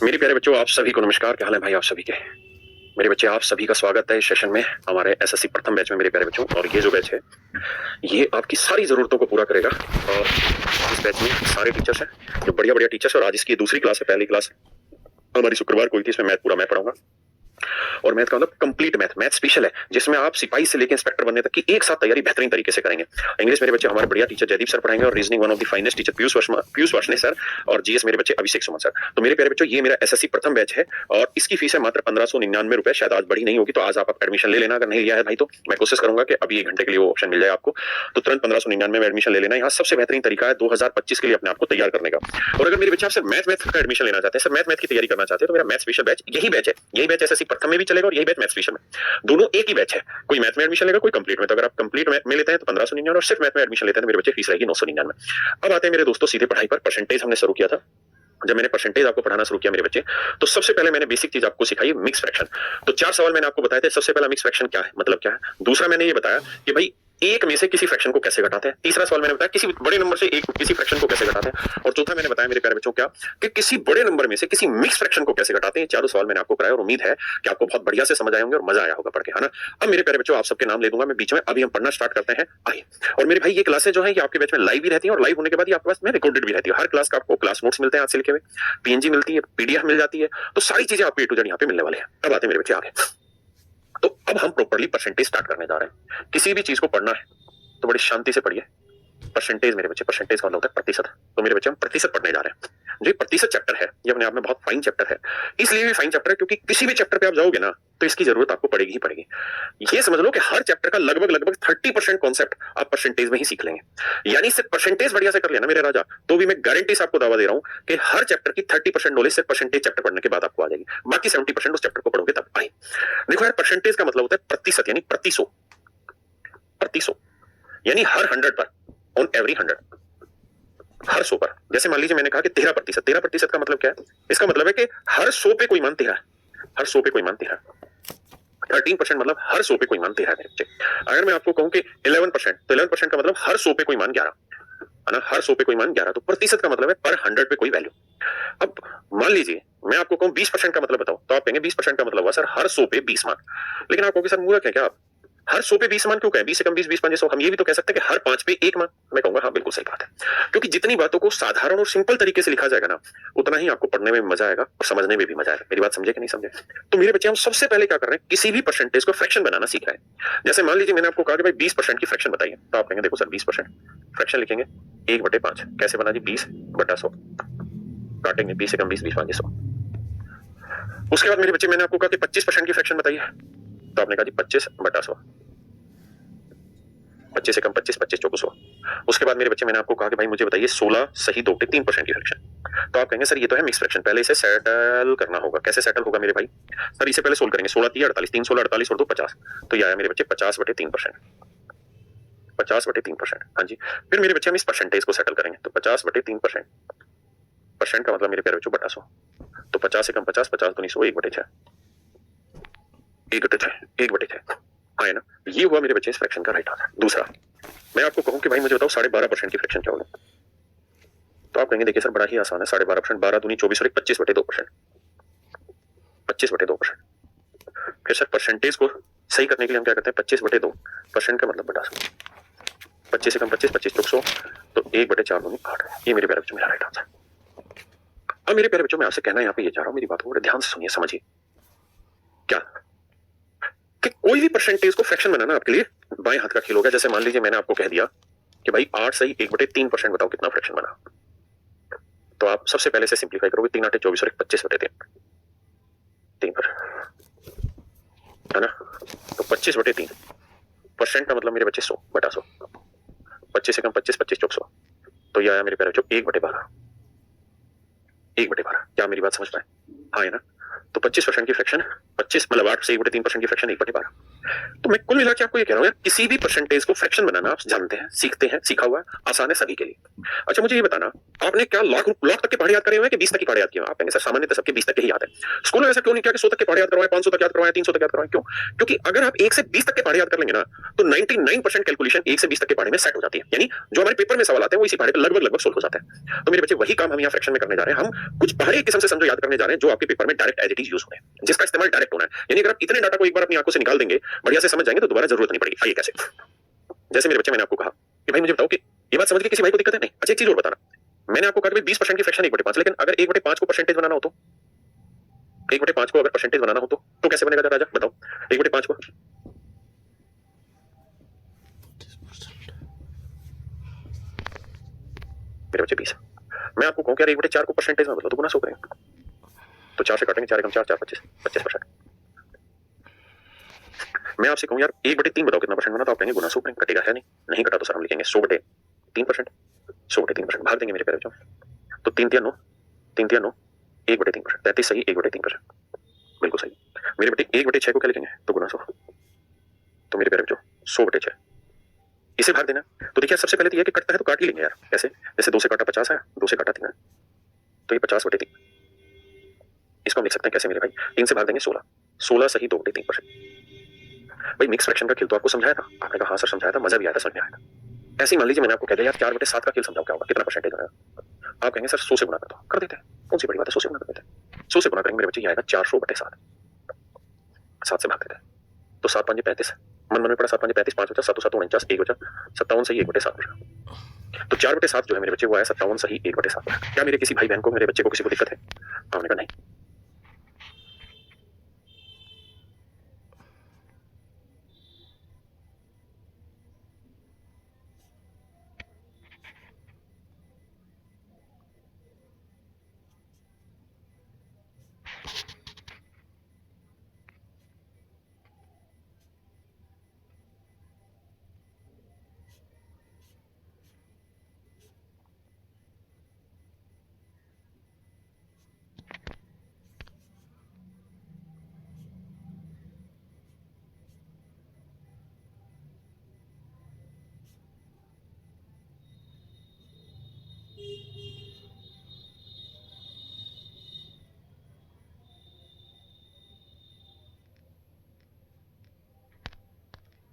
मेरे प्यारे बच्चों, आप सभी को नमस्कार। क्या हाल है भाई आप सभी के? मेरे बच्चे, आप सभी का स्वागत है इस सेशन में, हमारे एसएससी प्रथम बैच में मेरे प्यारे बच्चों। और ये जो बैच है ये आपकी सारी जरूरतों को पूरा करेगा। और इस बैच में सारे टीचर्स हैं जो बढ़िया बढ़िया टीचर्स हैं। और आज इसकी दूसरी क्लास है। पहली क्लास हमारी शुक्रवार को हुई थी, इसमें मैथ पूरा मैं पढ़ाऊंगा। और मैथ का मतलब कंप्लीट मैथ, मैथ स्पेशल है जिसमें आप सिपाही से लेकर इंस्पेक्टर बनने तक की एक साथ तैयारी बेहतरीन तरीके से करेंगे। इंग्लिश मेरे बच्चे हमारे बढ़िया टीचर जयदीप सर पढ़ाएंगे, और reasoning one of the finest teacher Piyush Varshney sir, और जीएस मेरे बच्चे अभिषेक सुमन सर। तो मेरे प्यारे बच्चों, ये मेरा एसएससी प्रथम बैच है और इसकी फीस है मात्र 1599 रुपए। शायद आज बढ़ी नहीं होगी, तो आज आप एडमिशन ले लेना। अगर नहीं लिया है भाई तो मैं कोशिश करूंगा कि अभी 1 घंटे के लिए वो ऑप्शन मिल जाए आपको, तो तुरंत 1599 में एडमिशन ले लेना। यहाँ सबसे बेहतरीन तरीका है 2025 के लिए अपने आप को तैयार करने का। और अगर मेरे बच्चे आपसे मैथ का एडमिशन लेना चाहते हैं, सर मैथ की तैयारी करना चाहते हैं, तो मेरा मैथ स्पेशल बैच यही बैच है। यही बैच एसएससी प्रथम में भी चलेगा और यही बैच मैथ स्पेशल में, दोनों एक ही बैच है। कोई मैथ में एडमिशन लेगा, कोई कंप्लीट में। तो अगर आप कंप्लीट में लेते हैं तो 1599, और सिर्फ मैथ में एडमिशन लेते हैं तो मेरे बच्चे फीस रहेगी 999। अब आते हैं मेरे दोस्तों सीधे पढ़ाई पर। परसेंटेज हमने शुरू किया था। जब मैंने परसेंटेज आपको पढ़ाना शुरू किया मेरे बच्चे, तो सबसे पहले मैंने बेसिक चीज आपको सिखाई, मिक्स फ्रैक्शन। तो 4 सवाल मैंने आपको बताए थे। सबसे पहला मिक्स फ्रैक्शन क्या है, मतलब क्या है। दूसरा मैंने ये बताया कि भाई एक में से किसी फ्रैक्शन को कैसे घटाते हैं। तीसरा सवाल मैंने बताया किसी बड़े नंबर से एक किसी फ्रैक्शन को कैसे घटाते हैं। और चौथा मैंने बताया मेरे प्यारे बच्चों क्या, कि किसी बड़े नंबर में से किसी मिक्स फ्रैक्शन को कैसे घटाते हैं। चारों सवाल मैंने आपको कराया और उम्मीद है कि आपको बहुत बढ़िया से समझ आए होंगे और मजा आया होगा पढ़ के, है ना। अब मेरे प्यारे बच्चों, आप सबके नाम ले दूंगा मैं बीच में, अभी हम पढ़ना स्टार्ट करते हैं। आइए। और मेरे भाई ये क्लासेस जो है ये आपके बैच में लाइव भी रहती है, और लाइव होने के बाद ये आपके पास में रिकॉर्डेड भी रहती है। हर क्लास का आपको क्लास नोट्स मिलते हैं आज से लिखे हुए, पीएनजी मिलती है, पीडीएफ मिल जाती है। तो सारी चीजें आपको ए टू जेड यहाँ पे मिलने वाले हैं। अब आते हैं मेरे बच्चे आगे। तो अब हम प्रॉपर्ली परसेंटेज स्टार्ट करने जा रहे हैं। किसी भी चीज को पढ़ना है तो बड़ी शांति से पढ़िए। परसेंटेज मेरे बच्चे, परसेंटेज का मतलब होता है प्रतिशत। तो मेरे बच्चे हम प्रतिशत पढ़ने जा रहे हैं। जो प्रतिशत चैप्टर है ये अपने आप में बहुत फाइन चैप्टर है। इसलिए भी फाइन चैप्टर है क्योंकि किसी भी चैप्टर पे आप जाओगे ना तो इसकी जरूरत आपको पड़ेगी ही पड़ेगी। ये समझ लो कि हर चैप्टर का लगभग 30% कॉन्सेप्ट आप परसेंटेज में ही सीख लेंगे। यानी सिर्फ परसेंटेज बढ़िया से कर लेना मेरे राजा, तो भी मैं गारंटी से आपको दावा दे रहा हूं कि हर चैप्टर की 30% नॉलेज सिर्फ परसेंटेज चैप्टर पढ़ने के बाद आपको आ जाएगी। बाकी 70% उस चैप्टर को पढ़ोगे तब आए। देखो यार, परसेंटेज का मतलब होता है प्रतिशत, यानी प्रतिशत, प्रतिशत यानी हर 100 पर, ऑन एवरी 100, हर 100 पर। जैसे मान लीजिए मैंने कहा कि 13%। 13% का मतलब क्या है? इसका मतलब है कि हर 100 पे कोई मान 13 है, हर 100 पे कोई मान 13 है। 13% मतलब हर 100 पे कोई मान 13 है। अगर मैं आपको कहूं कि 11%, तो 11% का मतलब हर 100 पे कोई मान 11 है ना, हर 100 पे कोई मान 11। तो प्रतिशत का मतलब है पर 100 पे कोई वैल्यू। अब मान लीजिए मैं आपको कहूं 20% का मतलब बताओ, तो आप कहेंगे 20% का मतलब हुआ सर हर 100 पे 20 मान। लेकिन आप कहोगे सर मूर्ख है क्या आप, हर 100 पे 20 मान क्यों कहें? 20 से कम 20, 20 5 100। हम ये भी तो कह सकते हैं कि हर 5 पे 1 मान। मैं कहूंगा हाँ बिल्कुल सही बात है, क्योंकि जितनी बातों को साधारण और सिंपल तरीके से लिखा जाएगा ना, उतना ही आपको पढ़ने में मजा आएगा और समझने में भी मजा आएगा। मेरी बात समझे कि नहीं समझे? तो मेरे बच्चे, हम सबसे पहले क्या कर रहे हैं, किसी भी परसेंटेज को फ्रैक्शन बनाना सीख रहे हैं। जैसे मान लीजिए मैंने आपको कहा कि भाई 20% की फ्रैक्शन बताइए, तो आप कहेंगे देखो सर 20% फ्रैक्शन लिखेंगे 1/5। कैसे बना जी? 20/100 काटेंगे, 20 से कम 20, 20 5 100। उसके बाद मेरे बच्चे मैंने आपको कहा कि 25% की फ्रैक्शन बताइए, तो आपने कहा जी 25/100। 25 से कम 25, 25 चौको 100। उसके बाद मेरे बच्चे मैंने आपको कहा कि भाई मुझे बताइए 16 सही 2 पे 3% की फ्रैक्शन। तो आप कहेंगे सर ये तो है मिक्स फ्रैक्शन, पहले इसे सेटल करना होगा। कैसे सेटल होगा मेरे भाई? सर इसे पहले सोल्व करेंगे, 16 3 48, 3 16 48 और 2 50। तो ये आया मेरे बच्चे 50/3%। 50/3%, हाँ जी। फिर मेरे बच्चे हम इस परसेंटेज को सेटल करेंगे, तो 50/3%। परसेंट का मतलब मेरे प्यारे बच्चों बटा 100। तो 50 से कम 50, 50 दूनी 100, 1/6, 1/6, 1/6। हाँ है ना, ये हुआ मेरे बच्चे इस फ्रैक्शन का राइट आंसर। दूसरा मैं आपको कहूं कि भाई मुझे बताओ 12.5% की फ्रैक्शन क्या होगा, तो आप कहेंगे देखिए सर बड़ा ही आसान है। 12.5%, 12 दूनी 24 और 25/2%, 25/2%। फिर सर परसेंटेज को सही करने के लिए हम क्या करते हैं, 25/2%, का मतलब बटा 100। 25 से कम 25, 25 चौक 100, तो 1/4 दूनी 8। ये मेरे प्यारे बच्चों मेरा राइट आंसर। अब मेरे प्यारे बच्चों, मैं आपसे कहना यहाँ पे ये चाह रहा हूँ, मेरी बात को बड़े ध्यान से सुनिए, समझिए क्या, कि कोई भी परसेंटेज को फ्रैक्शन बनाना आपके लिए बाएं हाथ का खेल होगा। जैसे मान लीजिए मैंने आपको कह दिया कि भाई 8 सही 1/3% बताओ कितना फ्रैक्शन बना, तो आप सबसे पहले से सिंपलीफाई करोगे, 3 8 24 और 25/3, 3 पर, है ना। तो 25/3 परसेंट का मतलब मेरे बच्चे 100/100। 25 से कम 25, 25 चौक 100, तो ये आया मेरे प्यारे बच्चों 1/12। 1/12, क्या मेरी बात समझ पाए? हाँ है ना। तो 25% की फ्रैक्शन, 25 मतलब 8 से 1/3% की फ्रैक्शन 1/12। तो मैं कुल मिला के आपको ये कह रहा हूँ यार, किसी भी परसेंटेज को फ्रैक्शन बनाना आप जानते हैं, सीखते हैं, सीखा हुआ है, आसान है सभी के लिए। अच्छा मुझे ये बताना, आपने क्या लाख तक के पहाड़ याद करे हुए हैं कि 20 तक की पहाड़ याद किए हुए हैं? आप कहेंगे सर सामान्य सबके 20 तक के ही याद है। स्कूल में ऐसा क्यों नहीं किया कि 100 तक के पहाड़ याद करवाए, 500 तक याद करवाए, 300 तक याद करवाए? क्यों? क्योंकि अगर आप 1 से 20 तक के पहाड़ याद कर लेंगे ना, तो 99% कैलकुलेशन 1 से 20 तक के पहाड़े में सेट हो जाती है। यानी जो हमारे पेपर में सवाल आते हैं वो इसी पहाड़े पे लगभग सोल्व हो जाते हैं। तो मेरे बच्चे वही काम हम यहाँ फ्रैक्शन में करने जा रहे हैं। हम कुछ पहाड़ी किस्म से समझो याद करने जा रहे हैं जो आपके पेपर में direct as it is use होने हैं, जिसका इस्तेमाल डायरेक्ट होना है। यानी अगर आप इतने डाटा को एक बार अपनी आंखों से निकाल देंगे, बढ़िया से समझ जाएंगे, तो दोबारा जरूरत नहीं पड़ेगी। आइए कैसे? जैसे मेरे बच्चे, मैंने आपको कहा कि भाई मुझे बताओ कि ये बात समझ के किसी भाई को दिक्कत है? नहीं। अच्छा एक चीज और बताना, मैंने आपको कहा कि 20% की फ्रैक्शन 1/5, लेकिन अगर 1/5 को परसेंटेज बनाना हो तो 1/5 को अगर परसेंटेज बनाना हो तो कैसे बनेगा राजा? बताओ 1/5 को। मेरे बच्चे 20। मैं आपको कहूं कि यार 1/4 को परसेंटेज में बदलो तो गुना 100 करेंगे, तो 4 से काटेंगे, 4 एकम 4, 4 25, 25%। मैं आपसे कहूं यार 1/3 बताओ कितना परसेंट बना, तो आप कहेंगे गुना 100 करेंगे। कटेगा है नहीं कटा तो सर हम लिखेंगे 100/3%, 100/3% भाग देंगे मेरे प्यारे बच्चों। तो 3 3 9, 3 3 9, 1/3%, 33 सही, 1/3%, बिल्कुल सही। मेरे बेटे 1/6 को क्या लिखेंगे? तो गुना 100। तो मेरे प्यारे बच्चों 100/6 इसे भाग देना। तो देखिए सबसे पहले तो ये कि कटता है तो काट ही लेंगे यार। कैसे? जैसे 2 से काटा 50 है, 2 से काटा 3 है, तो ये 50/3। इसको हम लिख सकते हैं कैसे मेरे भाई? 3 से भाग देंगे 16, 16 सही 2/3%। भाई मिक्स फ्रैक्शन का खेल तो आपको समझाया था, आपने कहा हाँ सर समझाया था, मजा भी आया था, समझ में आया था। ऐसे ही मान लीजिए मैंने आपको कह दिया यार 4/7 का खेल समझाओ क्या होगा, कितना परसेंटेज होगा? आप कहेंगे सर 100 से गुना कर दो, कर देते हैं, कौन सी बड़ी बात है, 100 से गुना कर देते हैं। 100 से गुना करेंगे मेरे बच्चे, ये आएगा 400/7, 7 से भाग देते हैं, तो 7 5 35, मन में पड़ा 7 5 35, 5 बचा 7 7 49, 1 बचा 57 सही 1/7 बचा। तो 4/7 जो है मेरे बच्चे वो आया 57 सही 1/7। क्या मेरे किसी भाई बहन को, मेरे बच्चे को किसी को दिक्कत है? हमने कहा नहीं।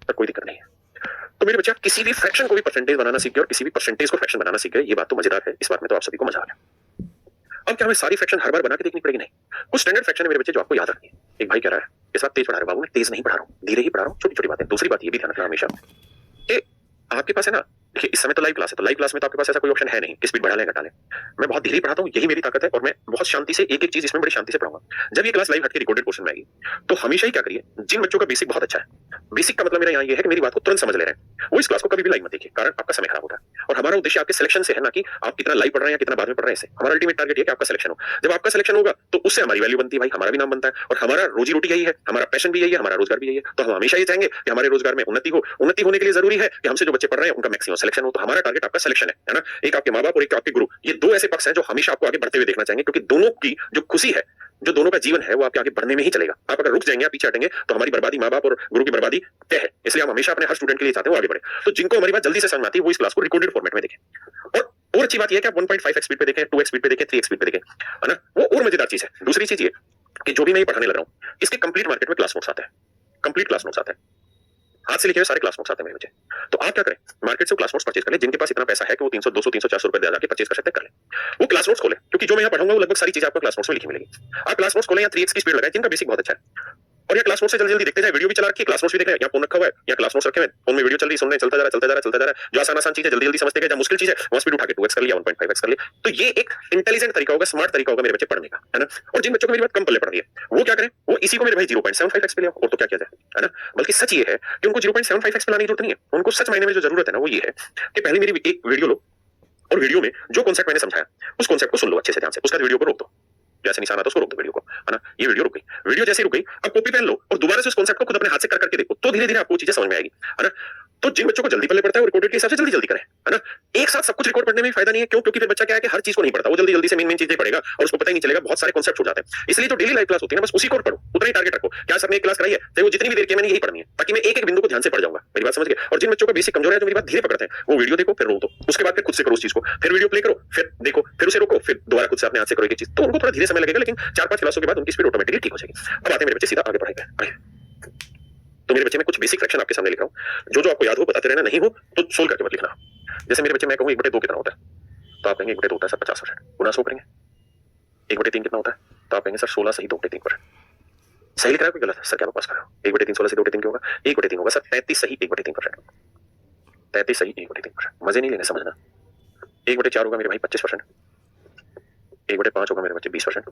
पर कोई दिक्कत नहीं है। तो मेरे बच्चे आप किसी भी फ्रैक्शन को भी परसेंटेज बनाना सीख गए और किसी भी परसेंटेज को फ्रैक्शन बनाना सीख गए, ये बात तो मजेदार है। इस बात में तो आप सभी को मजा आ गया। अब क्या हमें सारी फ्रैक्शन हर बार बना के देखनी पड़ेगी? नहीं। कुछ स्टैंडर्ड फ्रैक्शन है मेरे बच्चे जो आपको याद रखनी है। एक भाई कह रहा है इस बात तेज पढ़ा रहा हूं बाबू, मैं तेज नहीं पढ़ा रहा हूं, धीरे ही पढ़ा रहा हूं, छोटी छोटी बातें। दूसरी बात ये भी ध्यान रखना हमेशा कि आपके पास है ना, देखिए इस समय तो लाइव क्लास है, तो लाइव क्लास में तो आपके पास ऐसा कोई ऑप्शन है नहीं कि स्पीड बढ़ा लें घटा लें। मैं बहुत धीरे पढ़ाता हूँ, यही मेरी ताकत है, और मैं बहुत शांति से एक एक चीज इसमें बड़ी शांति से पढ़ाऊंगा। जब ये क्लास लाइव हट के रिकॉर्डेड पोर्शन में आएगी तो हमेशा ही क्या करिए, जिन बच्चों का बेसिक बहुत अच्छा है, बेसिक का मतलब मेरा यहाँ ये है कि मेरी बात को तुरंत समझ ले रहे हैं, वो इस क्लास को कभी भी लाइव मत देखिए, कारण आपका समय खराब होता है। और हमारा उद्देश्य आपके सिलेक्शन से है ना कि आप कितना लाइव पढ़ रहे हैं या कितना बाद में पढ़ रहे हैं। इससे हमारा अल्टीमेट टारगेट है कि आपका सिलेक्शन हो। जब आपका सिलेक्शन होगा तो उससे हमारी वैल्यू बनती है भाई, हमारा भी नाम बनता है, और हमारा रोजी रोटी यही है, हमारा पैशन भी यही है, हमारा रोजगार भी यही है। तो हम हमेशा ये चाहेंगे कि हमारे रोजगार में उन्नति हो। उन्नति होने के लिए जरूरी है कि हमसे जो बच्चे पढ़ रहे हैं उनका मैक्सिमम सिलेक्शन हो। तो हमारा टारगेट आपका सिलेक्शन है ना। एक आपके माँ बाप और एक आपके गुरु, ये दो ऐसे पक्ष हैं जो हमेशा आपको आगे बढ़ते हुए देखना चाहेंगे, क्योंकि दोनों की जो खुशी है, जो दोनों का जीवन है, वो आपके आगे बढ़ने में ही चलेगा। आप अगर रुक जाएंगे या पीछे हटेंगे तो हमारी बर्बादी, माँ बाप और गुरु की बर्बादी तय है। इसलिए हम हमेशा अपने हर स्टूडेंट के लिए चाहते हैं वो आगे बढ़े। तो जिनको हमारी बात जल्दी से समझ में आती है वो इस क्लास को रिकॉर्डेड फॉर्मेट में देखें। और अच्छी बात यह है कि आप 1.5x स्पीड पे देखें, 2x स्पीड पे देखें, 3x स्पीड पे देखें, है ना। वो और मजेदार चीज है। दूसरी चीज ये कि जो भी मैं ये पढ़ाने लग रहा हूँ इसके कंप्लीट मार्केट में क्लास नोट्स आते हैं, कंप्लीट क्लास नोट्स आते हैं, हाथ से लिखे हुए सारे क्लास नोट्स आते हैं मेरे बच्चे। तो आप क्या करें, मार्केट से क्लास नोट्स परचेज कर ले। जिनके पास इतना पैसा है कि वो 300 200 300 400 रुपए दे के परचेज कर सकते हैं, कर ले। वो क्लास नोट्स खोले, क्योंकि जो मैं यहाँ पढ़ाऊंगा वो लगभग सारी चीजें आपको क्लास नोट्स में लिखी मिलेगी। आप क्लास नोट्स खोलें या 3x की स्पीड लगाएं, जिनका बेसिक बहुत अच्छा है, और ये क्लास नोट्स से जल्दी जल्दी देखते जाए। वीडियो भी चला रखी है, क्लास नोट्स भी देख रहे हैं, यहाँ फोन रखा हुआ है, यहाँ क्लास नोट्स रखे हुए, फोन में वीडियो चल रही, सुनने चलता जा रहा, चलता जा रहा, चलता जा रहा है। जो आसान आसान चीज है जल्दी जल्दी समझते गए, जब मुश्किल चीज है वहां स्पीड उठा के 2x कर लिया, 1.5x कर लिया। तो ये एक इंटेलिजेंट तरीका होगा, स्मार्ट तरीका होगा मेरे बच्चे पढ़ने का, है ना। और जिन बच्चों को मेरी बात कम पल्ले पड़ रही है वो क्या करें, वो इसी को मेरे भाई 0.75x पे ले आओ, और तो क्या किया जाए, है ना। बल्कि सच ये है कि उनको 0.75x पे लाने की जरूरत नहीं है। उनको सच मायने में जो जरूरत है ना वो ये है कि पहले मेरी एक वीडियो लो, और वीडियो में जो कॉन्सेप्ट मैंने समझाया उस कॉन्सेप्ट को सुन लो अच्छे से ध्यान से, उसका वीडियो को रोक दो, जैसे निशान आता है उसको रोक दो वीडियो को, है ना। ये वीडियो रुक गई, वीडियो जैसे रुक गई, अब कॉपी पेन लो और दोबारा से उस कॉन्सेप्ट को खुद अपने हाथ से कर करके देखो, तो धीरे धीरे आपको चीजें समझ में आएगी, है ना। तो जिन बच्चों को जल्दी पढ़ने पड़ता है वो रिकॉर्डेड के हिसाब से जल्दी जल्दी करें, है ना। एक साथ सब कुछ रिकॉर्ड पढ़ने में फायदा नहीं है, क्यों? क्योंकि फिर बच्चा क्या है कि हर चीज को नहीं पढ़ता, वो जल्दी जल्दी से मेन चीजें पढ़ेगा और उसको पता ही नहीं चलेगा, बहुत सारे कॉन्सेप्ट छूट जाते हैं। इसलिए जो डेली लाइफ क्लास होती है ना, बस उसी को पढ़ो, उतना ही टारगेट रखो। क्या सर ने एक क्लास कराई है तो वो जितनी भी देर की मैंने यही पढ़नी है, ताकि मैं एक एक बिंदु को ध्यान से पढ़ जाऊंगा। मेरी बात समझ गए? और जिन बच्चों का बेसिक कमजोर है, जो मेरी बात धीरे पकड़ते हैं, वो वीडियो देखो फिर रोक दो, उसके बाद फिर खुद से करो उस चीज को, फिर वीडियो प्ले करो, फिर देखो, फिर उसे रोको, फिर दोबारा खुद से अपने हाथ से करो एक चीज, तो उनको थोड़ा धीरे समय लगेगा, लेकिन 4-5 क्लासों के बाद उनकी स्पीड ऑटोमेटिकली ठीक हो जाएगी। अब आते हैं मेरे बच्चे सीधा आगे पढ़ाई पे। तो मेरे बच्चे में कुछ बेसिक फ्रैक्शन आपके सामने लिख रहा हूँ, जो जो आपको याद हो बताते रहना, नहीं हो तो सोल्व करके मत लिखना। जैसे मेरे बच्चे मैं कहूँ 1/2 कितना होता है, तो आप कहेंगे 1/2 होता है सर 50%, गुना 100 करेंगे। 1/3 कितना होता है, तो आप कहेंगे सर 16 सही 2/3%। सही लिख रहा है कोई गलत? सर क्या बकवास कर रहे हो, 1/3 16 से 2/3 क्या होगा? 1/3 होगा सर 33 सही 1/3%, 33 सही 1/3%। मजे नहीं लेने, समझना। 1/4 होगा मेरे भाई 25%, 1/5 होगा मेरे बच्चे 20%,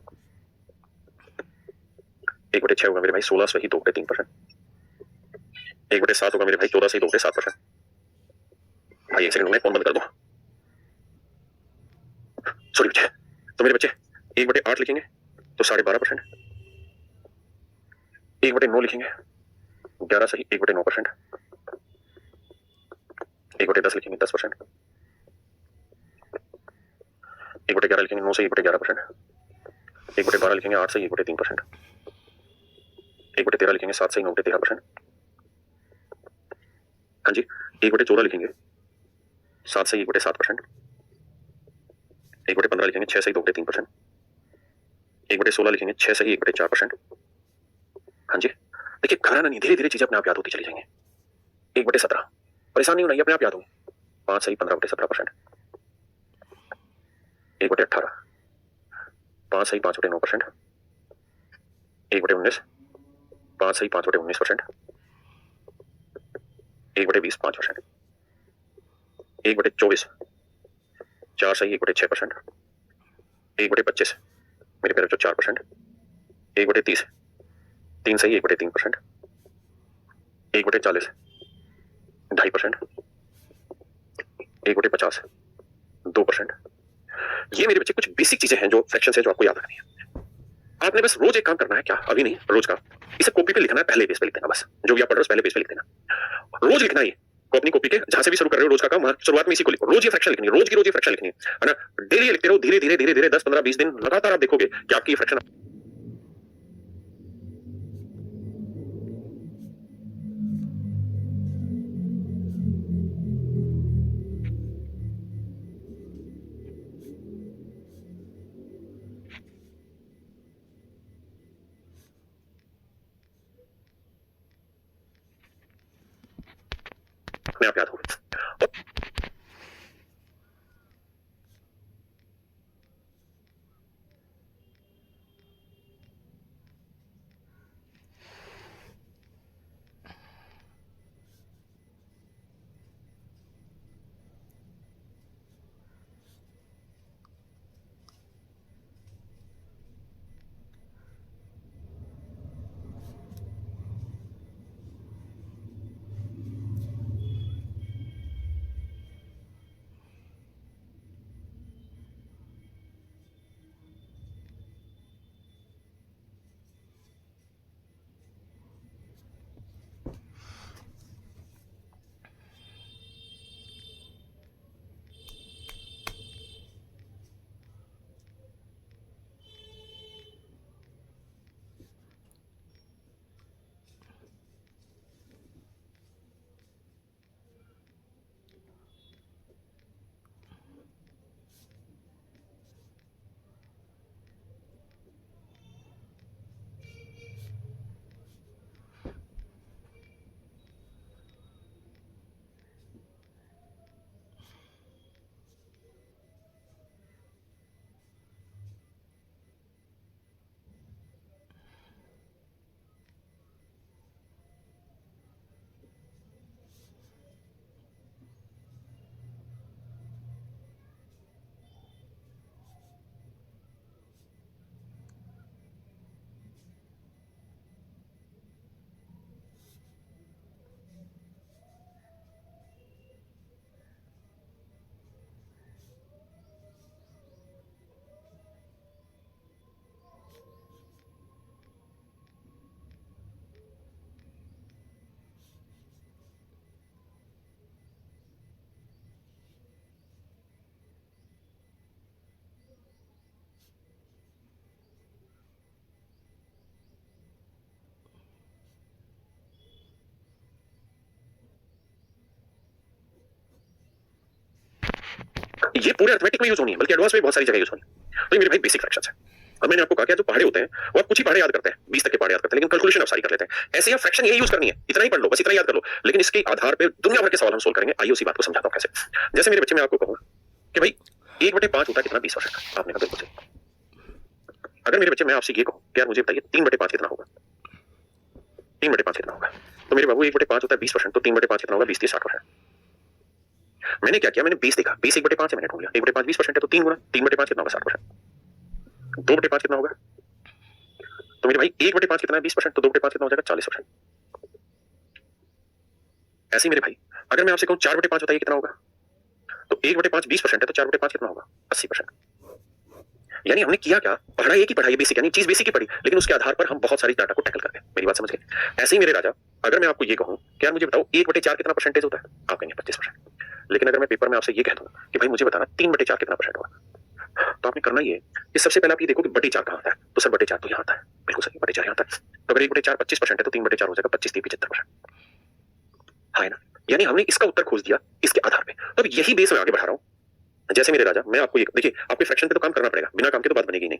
1/6 होगा मेरे भाई 16 सही 2/3%, 1/7 होगा मेरे भाई 14 सही 2/7%। भाई एक सेकंड में फोन बंद कर दो, सॉरी बच्चे। तो मेरे बच्चे 1/8 लिखेंगे तो 12.5%, 1/9 लिखेंगे 11 सही 1/9%, 1/10 लिखेंगे 10%, 1/11 लिखेंगे 9 सही 1/11%, 1/12 लिखेंगे 8 सही 1/3%, 1/13 लिखेंगे 7 सही 9/13%। हाँ जी, 1/14 लिखेंगे 7 सही 1/7%, 1/15 लिखेंगे 6 सही 2/3%, 1/16 लिखेंगे 6 सही 1/4%। हाँ जी, देखिए घबराना नहीं, धीरे धीरे चीजें अपने आप याद होती चली जाएंगी। 1/17 परेशान नहीं होना, ये अपने आप याद होंगे। 5 सही 15/17%, 1/18 5 सही 5/9%, 1/19 5 सही 5/19%, 1/20 5%, 1/24 4 सही 1/6%, 1/25 मेरे पैर 4%, 1/30 3 सही 1/3%, 1/40 2.5%, 1/50 2%। ये मेरे बच्चे कुछ बेसिक चीजें हैं, जो फ्रैक्शन है, जो आपको याद रखनी है। आपने बस रोज एक काम करना है, क्या अभी नहीं, रोज का इसे कॉपी पे लिखना है, पहले पेज पे लिख देना, बस जो भी आप पढ़ रहे हो पहले पेज पे लिख देना। रोज लिखना है को अपनी कॉपी के जहां से भी शुरू कर रहे हो रोज का काम, शुरुआत में इसी को लिखो। रोज ये फ्रैक्शन लिखनी है, रोज की रोज ये फ्रैक्शन लिखनी है ना। डेली ये लिखते रहो, धीरे धीरे धीरे धीरे 10 15 20 दिन लगातार आप देखोगे कि आपकी फ्रैक्शन अपने आप याद होगी। ये पूरे अर्थमेटिक में यूज होनी है, बल्कि एडवांस में बहुत सारी जगह यूज होनी है। तो ये मेरे भाई बेसिक फ्रैक्शंस है। अब मैंने आपको कहा कि जो पहाड़े होते हैं वो आप कुछ ही पहाड़े याद करते हैं, 20 तक के पहाड़े याद करते हैं, लेकिन कैलकुलेशन आप सारी कर लेते हैं। ऐसे ही फ्रैक्शन यही यूज करनी है, इतना ही पढ़ लो, बस इतना याद कर लो, लेकिन इसके आधार पर दुनिया भर के सवाल हम सोल्व करेंगे। आइए उसी बात को समझाता हूं कैसे। जैसे मेरे बच्चे, मैं आपको कहूंगा कि भाई 1/5 होता है कितना, 20%। आपने कहा बिल्कुल सही। अगर मेरे बच्चे मैं आपसे ये कहूं कि यार मुझे बताइए 3/5 कितना होगा, 3/5 कितना होगा, तो मेरे बाबू 1/5 होता है 20%, तो 3/5 कितना होगा, 20 30 60%। मैंने क्या किया, मैंने 20 देखा, 20 1/5 है, मैंने ढूंढ लिया 1/5 20% है, तो 3 गुना 3/5 कितना होगा, 60%। 2/5 कितना होगा, तो मेरे भाई 1/5 कितना है, 20%, तो 2/5 कितना हो जाएगा, 40%। ऐसे ही मेरे भाई अगर मैं आपसे कहूं 4/5 बताइए कितना होगा, तो 1/5 20% है, तो 4/5 कितना होगा, 80%। यानी हमने किया क्या, पढ़ा एक ही पढ़ाई, बेसिक, यानी चीज बेसिक ही पढ़ी, लेकिन उसके आधार पर हम बहुत सारी डाटा को टैकल कर गए। मेरी बात समझ गए। ऐसे ही मेरे राजा, अगर मैं आपको ये कहूं कि यार मुझे बताओ 1/4 कितना परसेंटेज होता है, आप कहेंगे 25%। लेकिन अगर मैं पेपर में आपसे ये कह दूं कि भाई मुझे बताना 3/4 कितना परसेंट होगा, तो आपने करना ये कि सबसे पहले आप ये देखो कि 4 कहां आता है, तो सर 4 तो यहाँ आता है, बिल्कुल सही, 4 यहाँ आता है। तो अगर 1/4 25% है, तो 3/4 हो जाएगा 25 75%। हाँ है ना, यानी हमने इसका उत्तर खोज दिया इसके आधार पे। तो अब यही बेस मैं आगे बढ़ा रहा हूं। जैसे मेरे राजा, मैं आपको ये देखिए, आपके फ्रैक्शन पे तो काम करना पड़ेगा, बिना काम के तो बात बनेगी नहीं।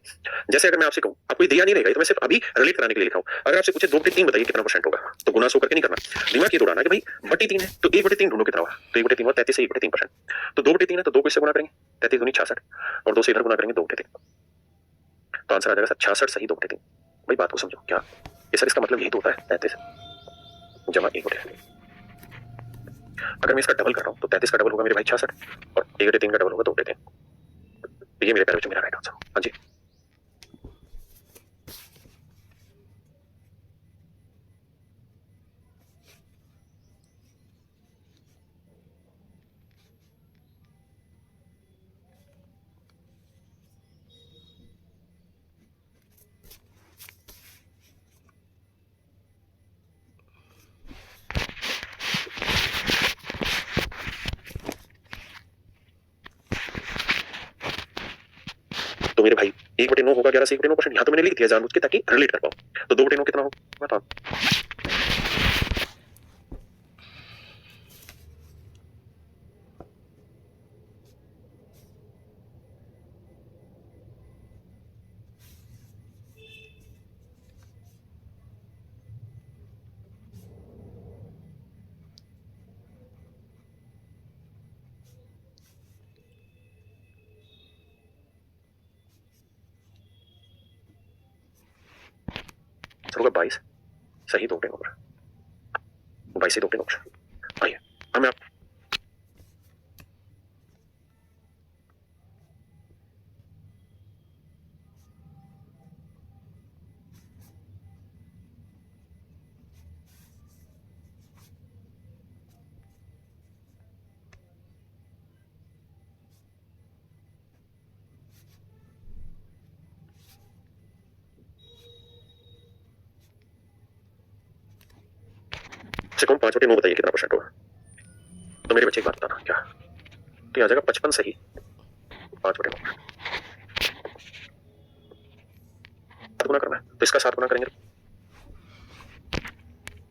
जैसे अगर मैं आपसे कहूं, आपको ये दिया नहीं रहेगा, तो मैं सिर्फ अभी रिलेट कराने के लिए लिखा हूं। अगर आपसे पूछे 2/3 बताइए कितना परसेंट होगा, तो गुना 100 करके नहीं करना, दिमाग ये दौड़ाना कि भाई 3/3 है, तो 1/3 ढूंढो कितना होगा, तो 1/3 हुआ 33 है, 1/3%। तो 2/3 है, तो 2 को इससे गुना करेंगे, 33 दूनी 66, और 2 से इधर गुना करेंगे 2/3, तो आंसर आ जाएगा 66 सही 2/3। भाई बात को समझो क्या ये सर, इसका मतलब यही तो होता है 33 जमा 1/3। अगर मैं इसका डबल कर रहा हूं, तो 33 का डबल होगा मेरे भाई 66, और 1/3 का डबल होगा 2/3। तो ये मेरे प्यारे बच्चों मेरा राइट आंसर। हाँ जी, तो मेरे भाई 1/9 होगा 11 से 1/9%। यहाँ तो मैंने लिख दिया जानबूझ के ताकि रिलेट कर पाऊं। तो 2/9 कितना होगा, तो आंसर होगा 22 सही 2/9 होगा, 22 से 2/9। आइए अब मैं आप से कहूं 5/9 बताइए कितना परसेंट होगा, तो मेरे बच्चे एक बात बताना क्या, तो ये आ जाएगा 55 सही 5/9। 7 गुना करना है, तो इसका 7 गुना करेंगे,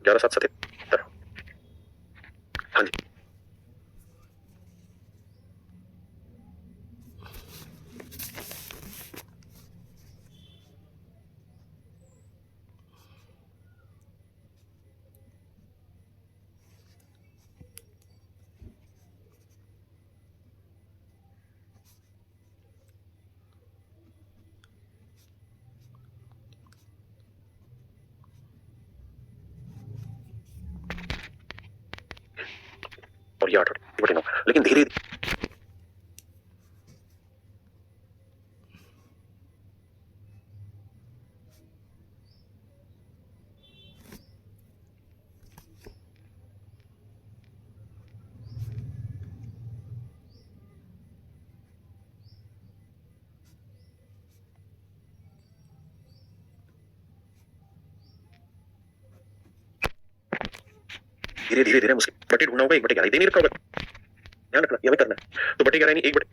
11 7 77। हाँ जी, और ये 8/9, लेकिन धीरे धीरे धीरे धीरे मुझे बटे ढूंढना होगा, 1/11 दे नहीं रखा होगा, ध्यान रखना ये हमें करना है। तो 1/11 यानी 1/,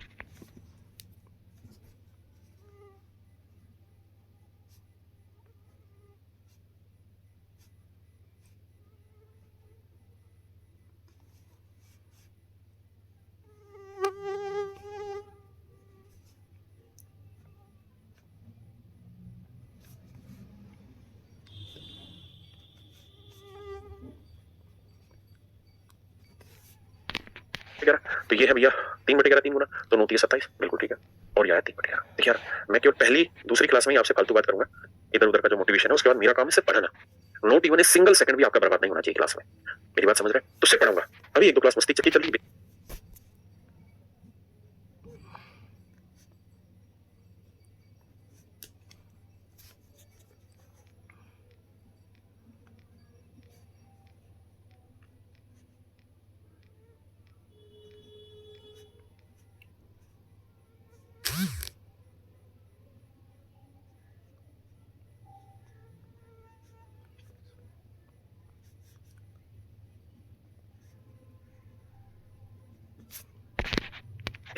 11, तो ये है भैया 3/11 3 गुना, तो 9 3 27, बिल्कुल ठीक है। और यह है 3/11। देखिए यार, मैं केवल पहली दूसरी क्लास में ही आपसे फालतू बात करूंगा, इधर उधर का जो मोटिवेशन है, उसके बाद मेरा काम है सिर्फ पढ़ाना। Note even a single second भी आपका बर्बाद नहीं होना चाहिए क्लास में, मेरी बात समझ रहे हैं? तो सिर्फ पढ़ाऊंगा। अभी 1 2 क्लास मस्ती चल रही है।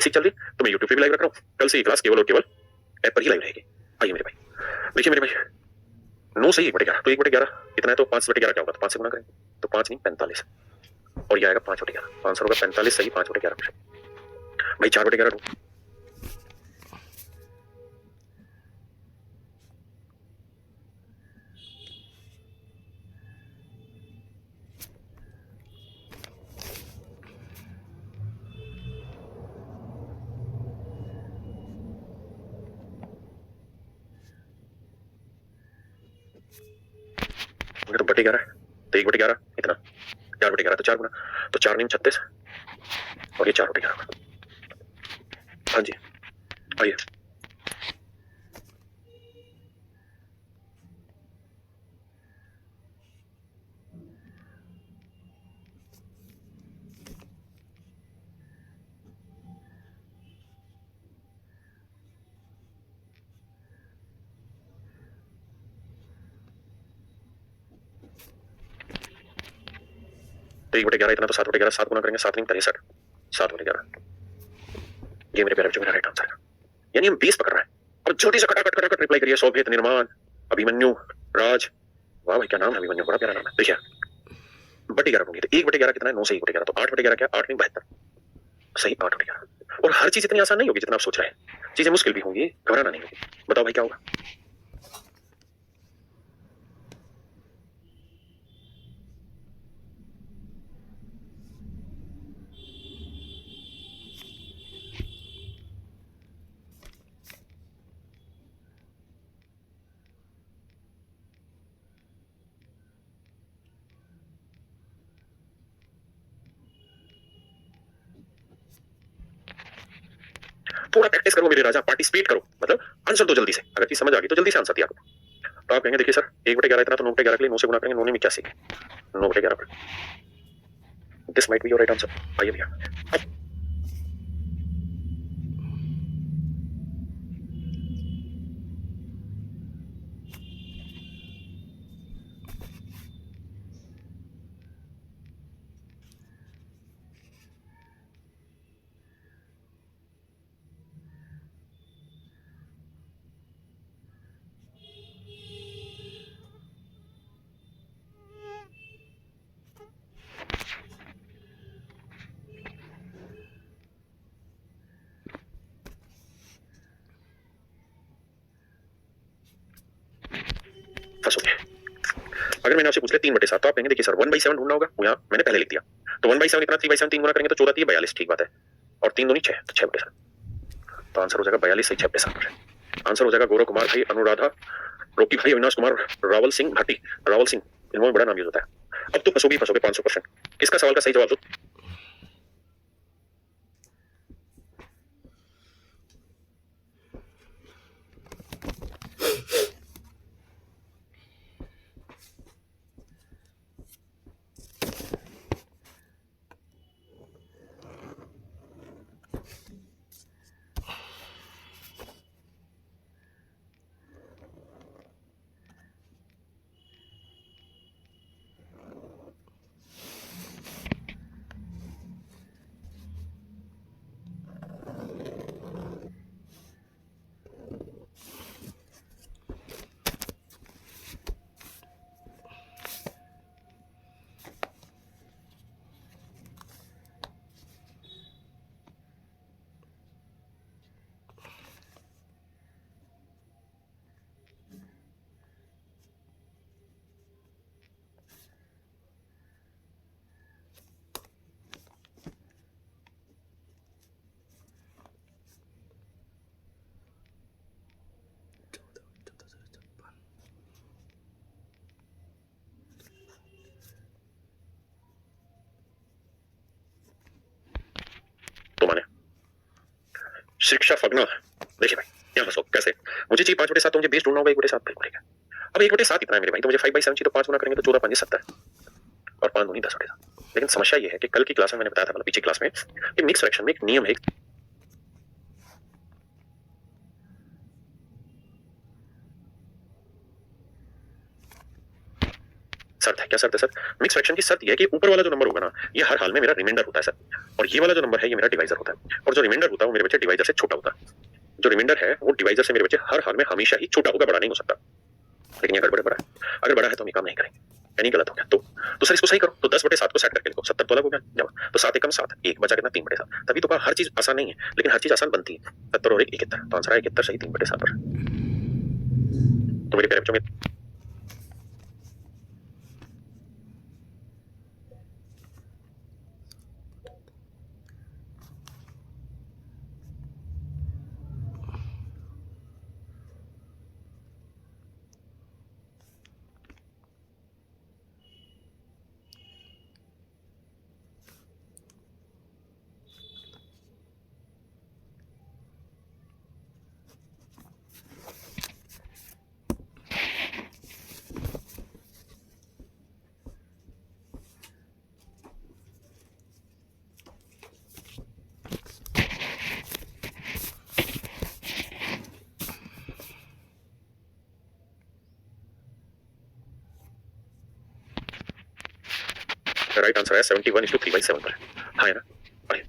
इसी चल रही, तो मैं यूट्यूब पे भी लाइव रख रहा हूँ। कल से ये क्लास केवल और केवल ऐप पर ही लाइव रहेगी। आइए मेरे भाई, देखिए मेरे भाई, 9 से 1/11, तो 1/11 कितना है, तो 5/11 क्या होगा, तो 5 से गुना करेंगे, तो 5 नहीं 45, और ये आएगा 5/11, 500 होगा 45 सही, 5/11 भाई, 4/11 दूं। अगर तो 1/11 है, तो 1/11 इतना, 4/11 तो 4 गुना, तो 4 नहीं 36, और ये 4/11 होगा। हाँ जी, आइए। तो 1/11 इतना, तो 7/11, 7 गुना करेंगे, 7 नहीं 63, 7/11, ये मेरे प्यारे बच्चों मेरा राइट आंसर है। यानी हम 20 पकड़ रहे हैं। अब जल्दी से खटाखट रिप्लाई करिए। शोभित, निर्माण, अभिमन्यु, राज, वाह भाई क्या नाम है अभिमन्यु, बड़ा प्यारा नाम है। देखिए 1/11 होंगे, तो 1/11 कितना है, 9 से 1/11, तो 8/11 क्या, 8 नहीं 72, सही 8/11। और हर चीज इतनी आसान नहीं होगी जितना आप सोच रहे हैं, चीजें मुश्किल भी होंगी, घबराना नहीं होगी। बताओ भाई क्या होगा। थोड़ा प्रैक्टिस करो मेरे राजा, पार्टिसिपेट करो, मतलब आंसर दो जल्दी से। अगर चीज समझ आ गई तो जल्दी से आंसर दिया करो। तो आप कहेंगे देखिए सर 1/11 इतना, तो 9/11 के लिए 9 से गुना करेंगे, 9 ने 81, 9/11 पर this might be your right answer. आइए भैया, अब फंस हो गए। अगर मैंने आपसे पूछ लिया 3/7, तो आप कहेंगे देखिए सर 1/7 ढूंढना होगा, वो यहाँ मैंने पहले लिख दिया। तो 1/7 इतना, 3/7 3 गुना करेंगे तो 14 3 42, ठीक बात है। और 3 दूनी 6, तो 6/7, तो आंसर हो जाएगा 42 सही, 6/7। आंसर हो जाएगा गौरव कुमार भाई, अनुराधा, रोकी भाई, अविनाश कुमार, रावल सिंह भाटी, रावल सिंह, इनमें बड़ा नाम यूज होता है। अब तो फंसोगे 500%। किसका सवाल का सही जवाब दो। शिक्षा फगना है। देखिए भाई, यहाँ हंसो कैसे? मुझे चाहिए 5/7, तो मुझे बेस ढूंढना होगा 1/7 बिल्कुल ठीक है। अब 1/7 इतना है मेरे भाई, तो मुझे 5/7 चाहिए, तो 5 गुना करेंगे तो 14×5 = 70 और 5 दूनी 10/7। लेकिन समस्या ये है कि कल की क्लास में मैंने बताया था, मतलब पिछली क्लास में, कि मिक्स फ्रैक्शन में एक नियम है, शर्त है। क्या शर्त है सर? मिक्स फ्रैक्शन की शर्त यह है कि ऊपर वाला जो नंबर होगा ना, ये हर हाल में मेरा रिमाइंडर होता है सर, और ये वाला जो नंबर है ये मेरा डिवाइजर होता है, और जो रिमाइंडर होता है वो मेरे बच्चे डिवाइजर से छोटा होता है। जो रिमाइंडर है वो डिवाइजर से मेरे बच्चे हर हाल में हमेशा ही छोटा होगा, बड़ा नहीं हो सकता। लेकिन ये गड़बड़ बड़ा है, अगर बड़ा है तो हम ये काम नहीं करेंगे, यानी गलत हो गया। तो सर इसको सही करो, तो 10/7 को सेट करके लिखो, 70 तो अलग हो गया जमा, तो 7 एकम 7, एक बचा कितना 3/7। तभी तो कहा हर चीज आसान नहीं है, लेकिन हर चीज आसान बनती है। 70 और 1 71, तो आंसर है 71 सही 3/7 पर। तो मेरे प्यारे बच्चों में राइट आंसर है 71:3/7 पर। हाँ है ना? अरे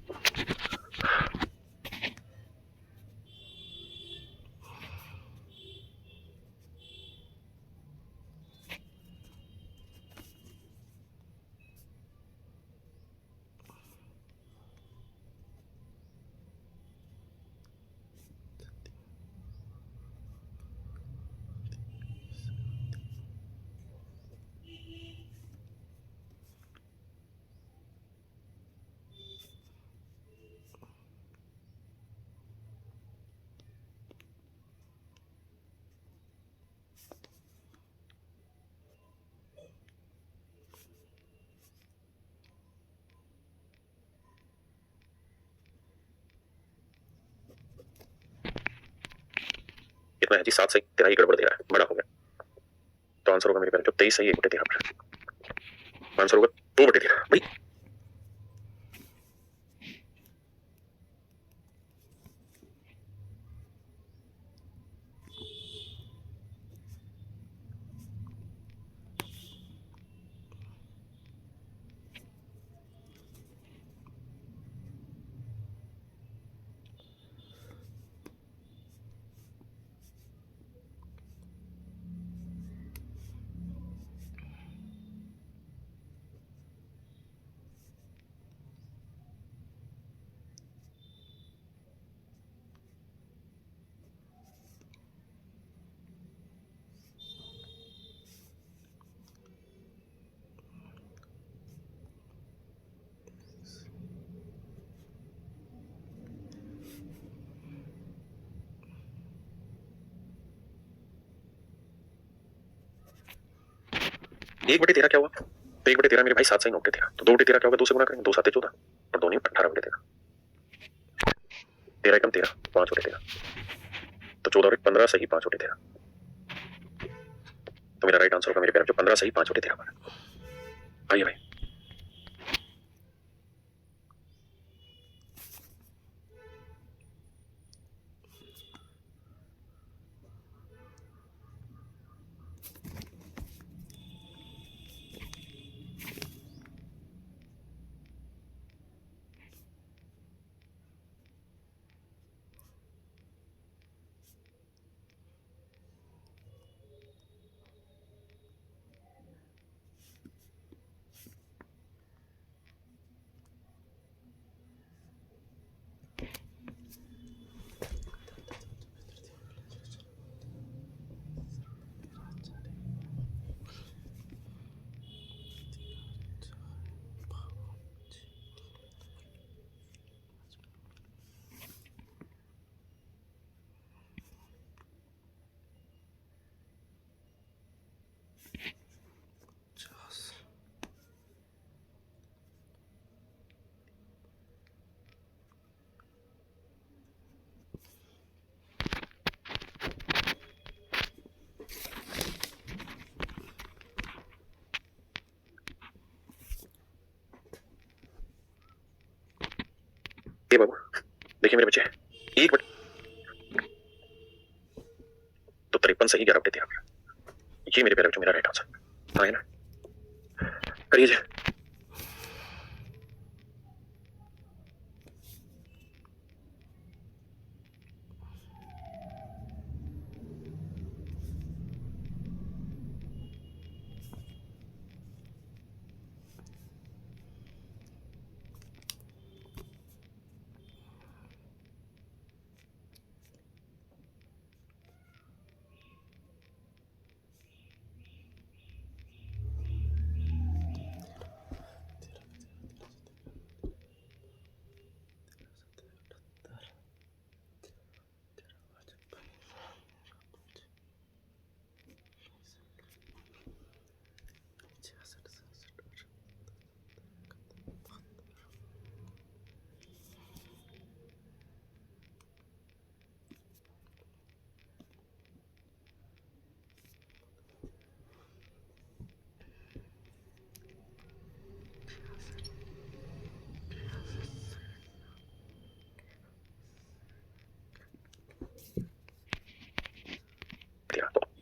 कितना है जी? 7 सही, तेरा ही गड़बड़ दे रहा है, बड़ा हो गया। तो आंसर होगा मेरे प्यारे, जो 23 सही 1/13 पर। आंसर होगा 2/13 भाई। एक बटे तेरह क्या हुआ? तो 1/13 मेरे भाई 7 सही 9/13, तो 2/13 क्या होगा? 2 से गुना करेंगे, 2 7 14 और 2 नहीं 18/13। 13 एकम 13, 5/13, तो 14 और 15 सही 5/13। तो मेरा राइट आंसर होगा मेरे प्यारे, जो 15 सही 5/13 पर। आइए भाई, ये बाबू देखिए मेरे बच्चे, एक बटे तो 53 सही 11 बटे 13। ये मेरे प्यारे बच्चों मेरा राइट आंसर। हाँ है ना, करिए जी।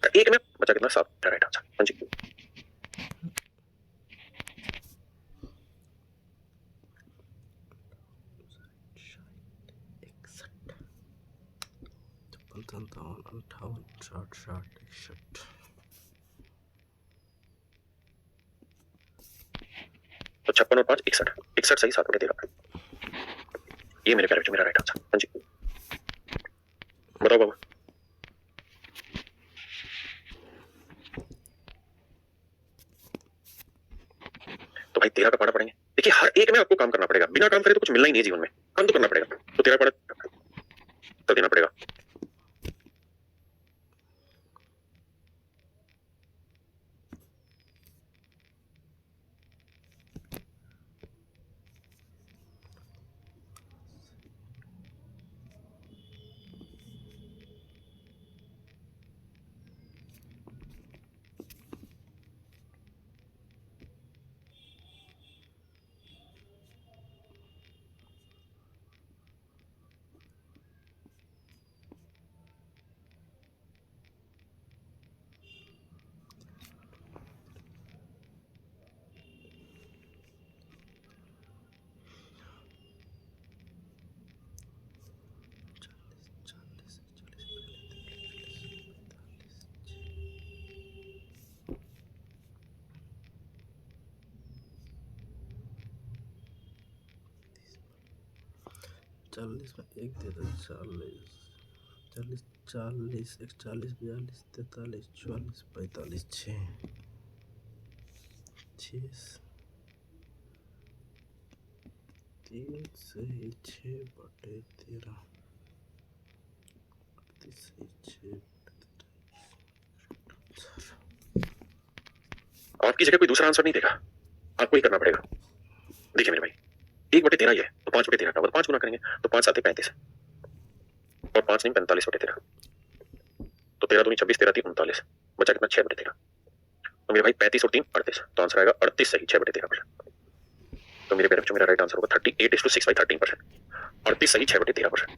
तो एक में बचा कितना, 7 मेरा राइट आंसर। हाँ जी। अंठावन 60 61। तो 56 और 5 61, 61 सही 7 बटे 13। ये मेरे प्यारे बच्चों मेरा राइट आंसर। हाँ जी, बताओ बाबू। तो भाई 13 का पढ़ा पड़ेंगे। देखिए हर एक में आपको काम करना पड़ेगा, बिना काम करे तो कुछ मिलना ही नहीं है जीवन में, काम तो करना पड़ेगा। तो 13 पढ़ा तो देना पड़ेगा। चालीस में एक दे दो, 40 40 40 41 42 43 44 45 6 3 सही 6 बटे 13 सही 6। आपकी जगह कोई दूसरा आंसर नहीं देगा, आपको ही करना पड़ेगा। देखिए मेरे भाई, 1 बटे 13 ही है, तो 5 बटे 13 का 5 गुना करेंगे तो 5 7 35 और 5 नहीं 45 बटे 13। तो 13 दूनी 26, 13 3 39, बचा कितना 6 बटे 13। तो मेरे भाई 35 और 3 38, तो आंसर आएगा 38 सही 6 बटे 13%। तो मेरे प्यारे बच्चों मेरा राइट आंसर होगा 38:6/13%। 38 सही 6 बटे 13%।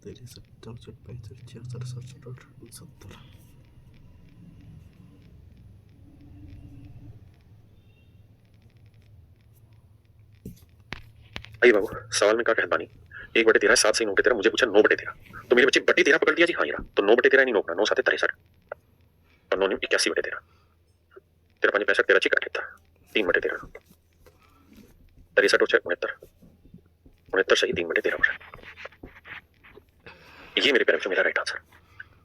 तेरे 70 65 66 67 70। भाई बाबू सवाल में क्या कहता नहीं, 1 बटे 13 7 सही 9 बटे 13, मुझे पूछा 9 बटे 13। तो मेरे बच्चे बटे 13 पकड़ दिया जी। हाँ यार, तो 9 बटे 13 नहीं 9 9 7 63 और 9 81 बटे 13। तेरह पाँच 65, तेरह छः 78, 3/13, 63 और 6 69, 69 सही 3/13 हो रहा है। ये मेरे प्यारे बच्चों मेरा राइट आंसर,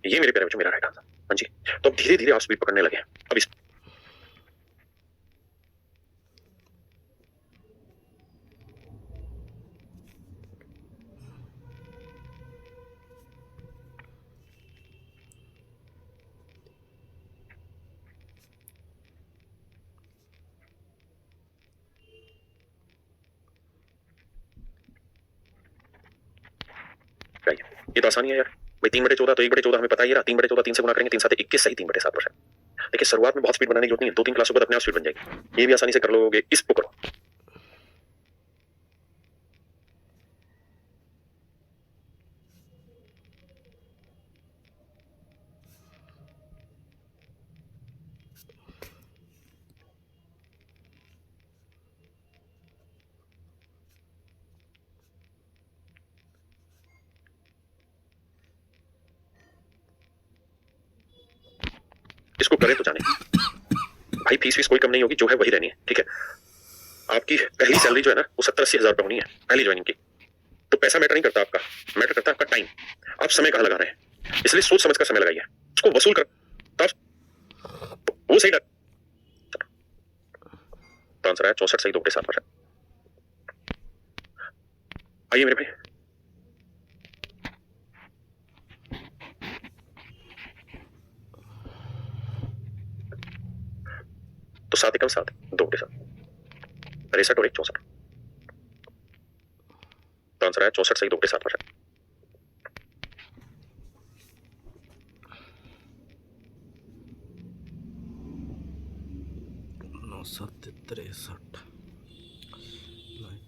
ये मेरे प्यारे बच्चों मेरा राइट आंसर। हाँ जी, तो अब धीरे धीरे आप स्पीड पकड़ने लगे हैं। अब इस ये तो आसानी है यार भाई, 3/14 तो 1/14 हमें पता ही रहा, 3/14 3 से गुना करेंगे, 3 7 21 सही 3/7%। देखिए शुरुआत में बहुत स्पीड बनाने की जरूरत नहीं है, 2-3 क्लासों के बाद अपने आप स्पीड बन जाएगी, ये भी आसानी से कर लोगे। इसको करो, इसको करें तो जाने भाई, फीस फीस कोई कम नहीं होगी, जो है वही रहनी है, ठीक है। आपकी पहली सैलरी जो है ना वो 70-80 हजार रुपए होनी है पहली ज्वाइनिंग की। तो पैसा मैटर नहीं करता आपका, मैटर करता है आपका टाइम, आप समय कहाँ लगा रहे हैं। इसलिए सोच समझ कर समय लगाइए, उसको वसूल कर वो सही लग। तो आंसर है 64 सही 2/7%। आइए मेरे भाई, तो 7 एकम 7 2/7, 63 और 1 64। तो आंसर है 64 सही 2/7%। 9 7 63 लाइक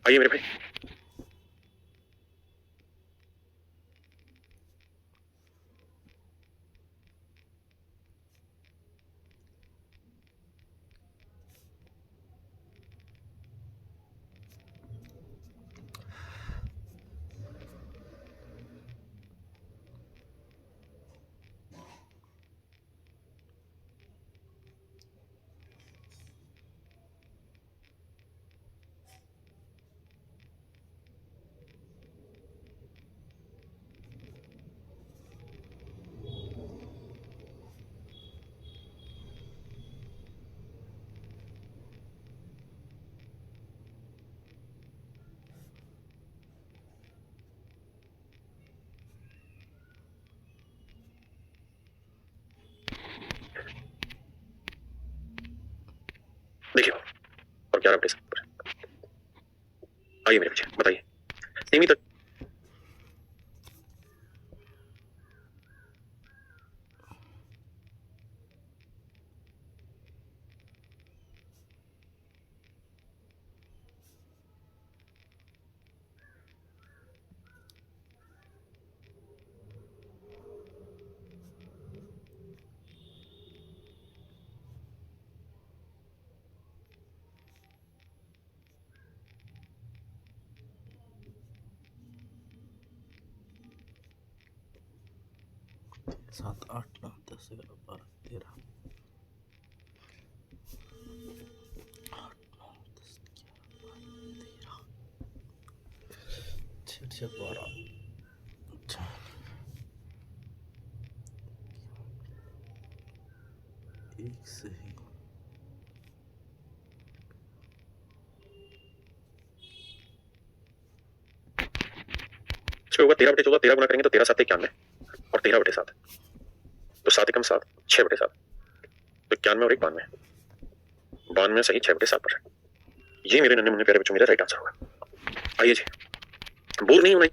आइए मेरे भाई, देखिए और 11/7। आइए मेरे बच्चे बताइए, सीमित सात 8 9 10 11 12 13 8 9 10 11 12 13 12 एक सही इसमें होगा 13/14, 13 गुना करेंगे तो 13 7 91 और 13/7, तो 7 एकम 7 6/7, तो 91 और 1 92, 92 सही 6/7%। ये मेरे नन्हे मुन्ने प्यारे बच्चों मेरा राइट आंसर होगा। आइए जी, बोर नहीं होना।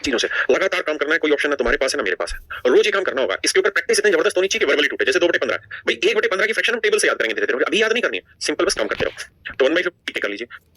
चीजों से लगातार काम करना है, कोई ऑप्शन ना तुम्हारे पास है ना मेरे पास है, रोज ही काम करना होगा। इसके ऊपर प्रैक्टिस इतनी जबरदस्त होनी चाहिए कि वर्बली टूटे, जैसे 2/15। भाई 1/15 की फ्रैक्शन हम टेबल से याद करेंगे धीरे धीरे, अभी याद नहीं करनी है, सिंपल बस काम करते रहो। तो 1/50 कर लीजिए।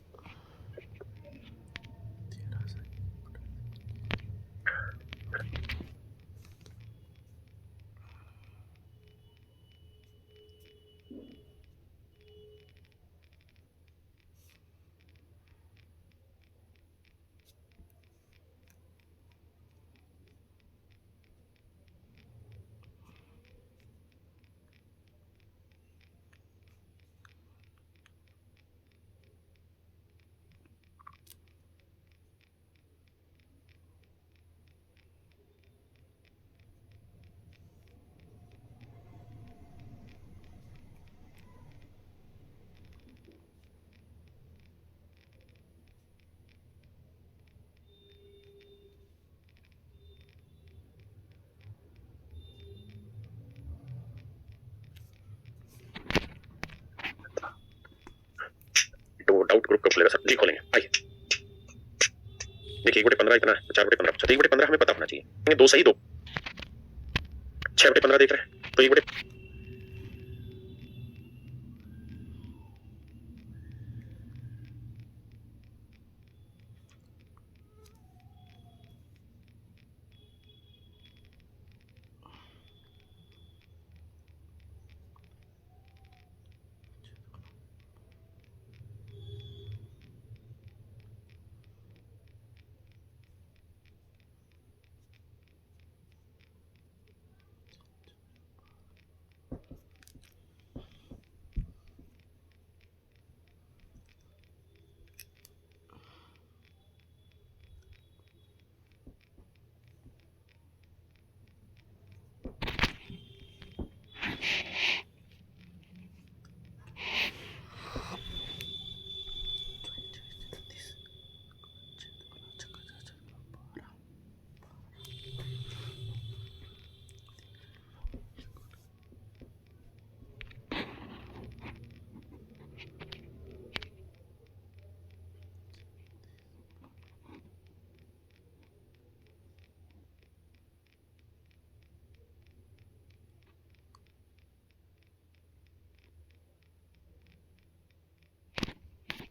तो डाउट ग्रुप कब खुलेगा सर? जी खोलेंगे, आइए। देखिए 1/15 इतना है, 4/15 पूछा, तो 1/15 हमें पता होना चाहिए, दो सही दो। 6/15 देख रहे हैं तो 1/,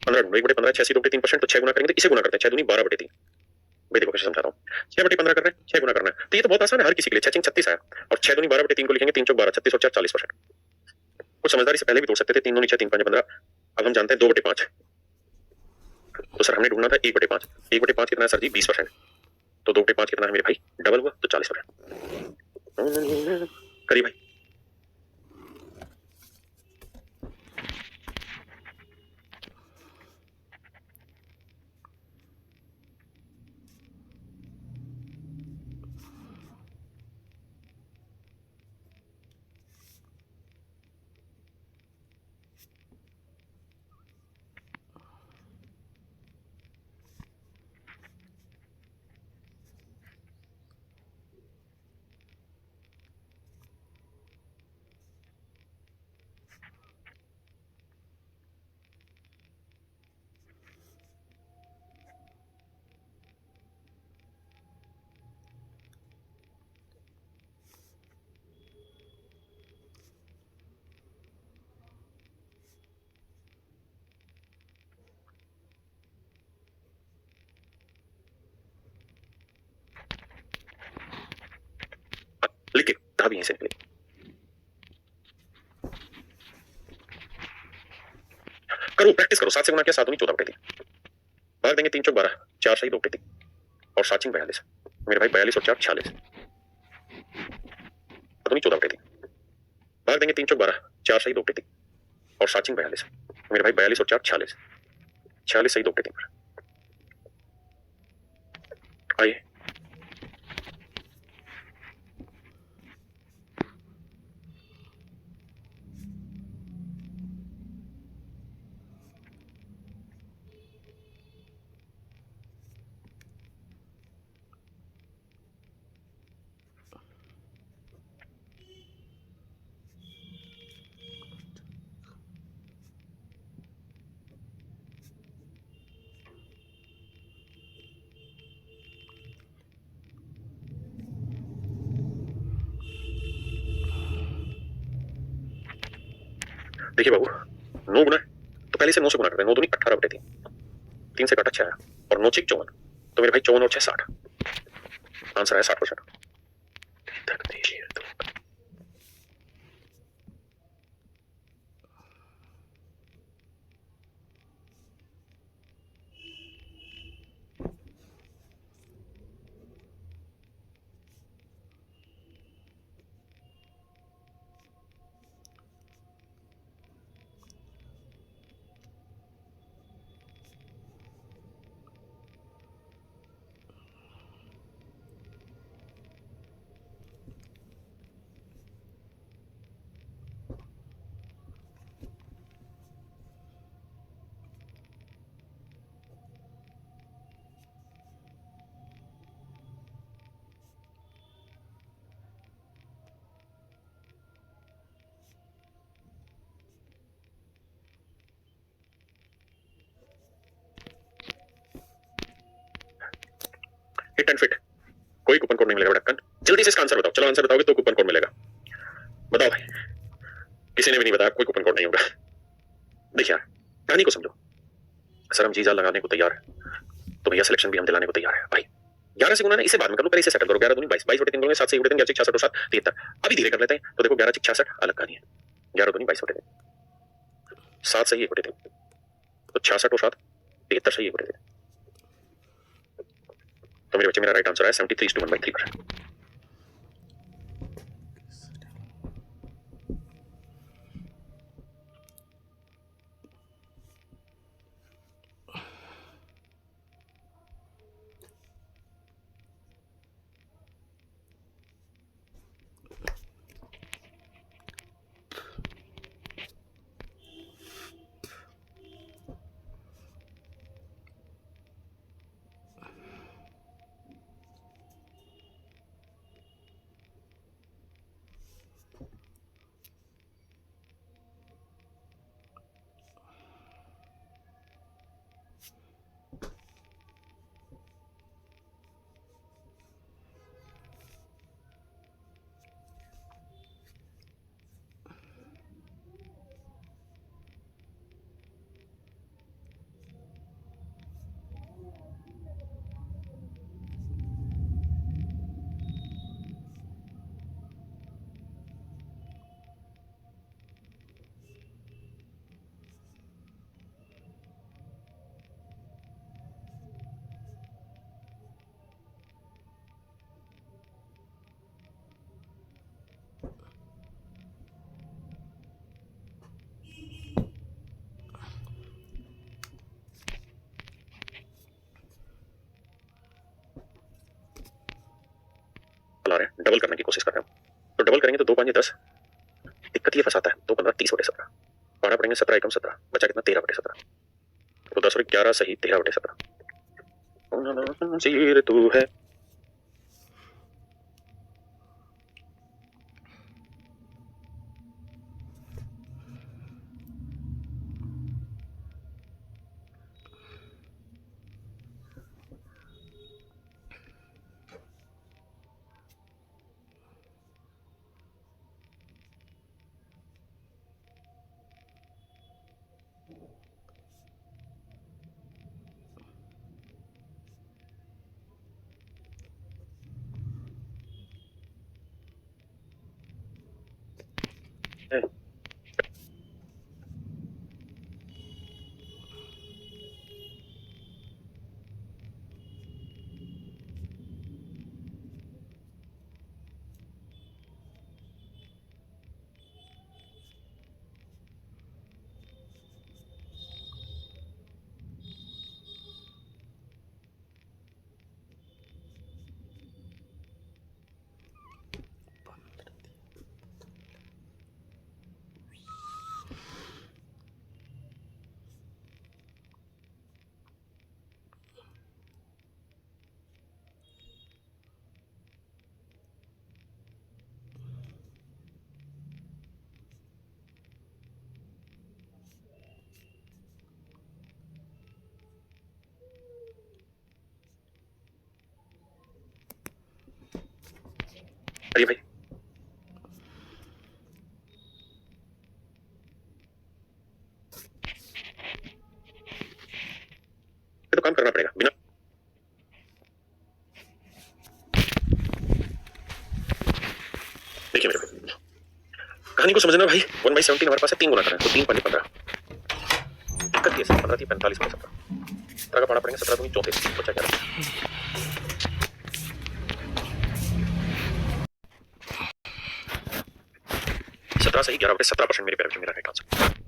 पंद्रह ढूंढो, 1/15 6 × 3%, तो 6 गुना करेंगे तो इसे गुना करते हैं, 6 दूनी 12/3। भाई देखो कैसे समझाता हूँ, 6/15 कर रहे हैं, 6 गुना करना है, तो ये तो बहुत आसान है हर किसी के लिए। 6 36 आया, और 6 दूनी 12/3 को लिखेंगे, 3 चौक 12, 36 और 4 40%। कुछ समझदारी से पहले भी तोड़ सकते थे, 3 दूनी 6, 3 5 15। अब हम जानते हैं 2/5, तो सर हमने ढूंढना था 1/5। 1/5 कितना है सर जी? 20%। तो 2/5 कितना है मेरे भाई? डबल हुआ, तो 40%। करिए भाई। लिखिए, कहा भी यहीं से निकले। करो प्रैक्टिस करो, 7 से गुना किया, 7 दूनी 14/3। भाग देंगे 3 चौक 12, 4 सही 2/3, और 7 छिंग 42। मेरे भाई 42 और 4 46, दूनी 14/3। भाग देंगे 3 चौक 12, 4 सही 2 टिक और 7 चिंग 42 मेरे भाई 42 और 4 46 46 सही 2 टिक पर आइए। देखिए बाबू, 9 गुना है तो पहले से 9 से गुना करते हैं। 9 दूनी 18 बटे 3, 3 से काटा 6 आया और 9 चिक 54 तो मेरे भाई 54 और 6 60 आंसर है 60%। हिट एंड फिट, कोई कूपन कोड नहीं मिलेगा ढक्कन। जल्दी से इसका आंसर बताओ। चलो आंसर बताओगे तो कूपन कोड मिलेगा। बताओ भाई, किसी ने भी नहीं बताया, कोई कूपन कोड नहीं होगा। देखिए यार, कहानी को समझो। सर हम जी जान लगाने को तैयार है तो भैया सिलेक्शन भी हम दिलाने को तैयार है भाई। 11 से गुना ना, इसे बाद में कर लो, पहले इसे सेटल करो। 11 दूनी 22, 22 बटे 3 करोगे 7 से बटे 3 11 66 और 7 73। अभी धीरे कर लेते हैं तो देखो 11 66 अलग कहानी है। 11 दूनी 22 बटे 3, 7 से 1 बटे 3 तो 66 और 7 73 से 1 बटे 3। तो मेरे बच्चे मेरा राइट आंसर है 73:1/3। ला रहे हैं, डबल करने की कोशिश कर रहे हैं तो डबल करेंगे तो 2 5 10। दिक्कत ये फंसाता है 2 15 30 बटे 17 12 पड़ेंगे 17 एकम 17 बचा कितना 13 बटे 17 तो 10 और 11 सही 13 बटे 17। जीर तू है। करिए भाई। ये तो काम करना पड़ेगा बिना। देखिए मेरे को कहानी को समझना भाई। 1/17 हमारे पास है, 3 गुना करना है तो 3 पंजे 15। दिक्कत ये है 15 थी 45 17 17 का पढ़ा पड़ेंगे। 17 दूनी 34 बचा क्या रहा? 17 सही 11/17% मेरे पैर में मेरा राइट आंसर।